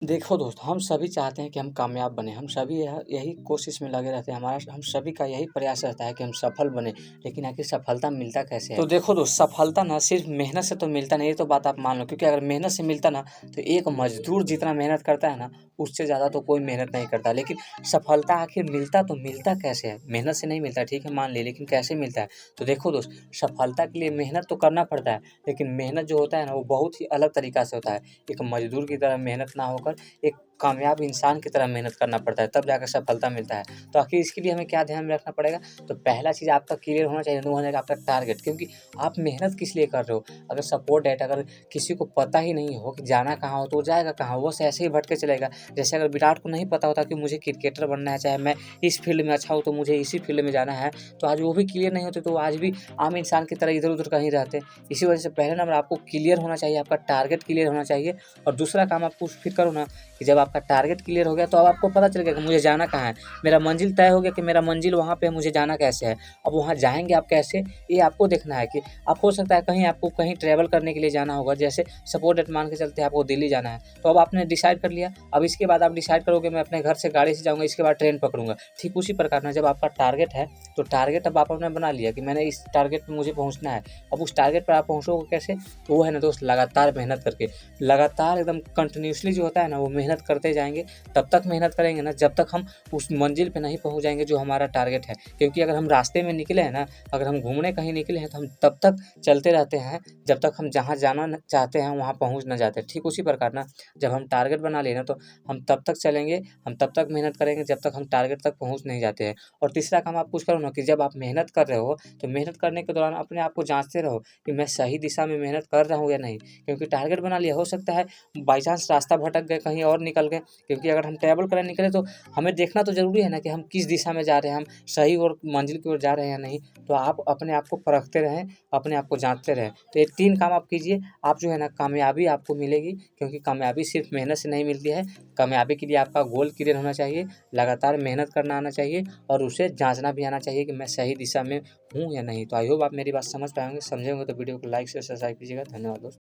देखो दोस्त, हम सभी चाहते हैं कि हम कामयाब बनें, हम सभी यही कोशिश में लगे रहते हैं, हम सभी का यही प्रयास रहता है कि हम सफल बनें, लेकिन आखिर सफलता मिलता कैसे है? तो देखो दोस्त, सफलता ना सिर्फ़ मेहनत से तो मिलता नहीं, ये तो बात आप मान लो, क्योंकि अगर मेहनत से मिलता ना, तो एक मज़दूर जितना मेहनत करता है ना, उससे ज़्यादा तो कोई मेहनत नहीं करता। लेकिन सफलता आखिर मिलता तो मिलता कैसे है? मेहनत से नहीं मिलता, ठीक है, मान लिए, लेकिन कैसे मिलता है? तो देखो दोस्त, सफलता के लिए मेहनत तो करना पड़ता है, लेकिन मेहनत जो होता है ना, वो बहुत ही अलग तरीक़ा से होता है। एक मज़दूर की तरह मेहनत ना होकर एक कामयाब इंसान की तरह मेहनत करना पड़ता है, तब जाकर सफलता मिलता है। तो आखिर इसके लिए हमें क्या ध्यान में रखना पड़ेगा? तो पहला चीज़ आपका क्लियर होना चाहिए, वो होना आपका टारगेट, क्योंकि आप मेहनत किस लिए कर रहे हो? अगर सपोज़ दैट अगर किसी को पता ही नहीं हो कि जाना कहाँ हो, तो वो जाएगा कहाँ? वो बस ऐसे ही भटके चलेगा। जैसे अगर विराट को नहीं पता होता कि मुझे क्रिकेटर बनना है, चाहे मैं इस फ़ील्ड में अच्छा हूँ, तो मुझे इसी फ़ील्ड में जाना है, तो आज वो भी क्लियर नहीं होते, तो आज भी आम इंसान की तरह इधर-उधर कहीं रहते। इसी वजह से पहले नंबर आपको क्लियर होना चाहिए, आपका टारगेट क्लियर होना चाहिए, और दूसरा काम आपको फिर करो ना कि जब आपका टारगेट क्लियर हो गया, तो अब आपको पता चल गया कि मुझे जाना कहाँ है। मेरा मंज़िल तय हो गया कि मेरा मंज़िल वहाँ पे है, मुझे जाना कैसे है। अब वहाँ जाएँगे आप कैसे, ये आपको देखना है कि अब हो सकता है कहीं आपको कहीं ट्रैवल करने के लिए जाना होगा, जैसे सपोज़ दैट मान के चलते हैं आपको दिल्ली जाना है, तो अब आपने डिसाइड कर लिया। अब इसके बाद आप डिसाइड करोगे मैं अपने घर से गाड़ी से जाऊँगा, इसके बाद ट्रेन पकड़ूँगा। ठीक उसी प्रकार ना जब आपका टारगेट है, तो टारगेट अब आपने बना लिया कि मैंने इस टारगेट पे मुझे पहुँचना है। अब उस टारगेट पर आप पहुँचोगे कैसे? तो वो है ना दोस्त, लगातार मेहनत करके। लगातार एकदम कंटिन्यूअसली जो होता है ना, वो मेहनत करते जाएँगे, तब तक मेहनत करेंगे ना जब तक हम उस मंज़िल पे नहीं पहुँच जाएँगे जो हमारा टारगेट है। क्योंकि अगर हम रास्ते में निकले हैं ना, अगर हम घूमने कहीं निकले हैं, तो हम तब तक चलते रहते हैं जब तक हम जहाँ जाना न चाहते हैं वहाँ पहुँच ना जाते। ठीक उसी प्रकार ना जब हम टारगेट बना लिए ना, तो हम तब तक चलेंगे, हम तब तक मेहनत करेंगे जब तक हम टारगेट तक पहुँच नहीं जाते हैं। और तीसरा काम आप कुछ करो ना कि जब आप मेहनत कर रहे हो, तो मेहनत करने के दौरान अपने आप को जाँचते रहो कि मैं सही दिशा में मेहनत कर रहा हूँ या नहीं। क्योंकि टारगेट बना लिया, हो सकता है बाई चांस रास्ता भटक गए, कहीं और निकल गए, क्योंकि अगर हम ट्रैवल करने निकले, तो हमें देखना तो ज़रूरी है ना कि हम किस दिशा में जा रहे हैं, हम सही और मंज़िल की ओर जा रहे हैं या नहीं। तो आप अपने आप को परखते रहें, अपने आप को जाँचते रहें। तो ये 3 काम आप कीजिए, आप जो है ना कामयाबी आपको मिलेगी, क्योंकि कामयाबी सिर्फ़ मेहनत से नहीं मिलती है। कामयाबी के लिए आपका गोल क्लियर होना चाहिए, लगातार मेहनत करना आना चाहिए, और उसे जाँचना भी आना चाहिए कि मैं सही दिशा में हूँ या नहीं। तो आई होप आप मेरी बात समझ पाए होंगे, समझे होंगे तो वीडियो को लाइक शेयर सब्सक्राइब कीजिएगा। धन्यवाद दोस्तों।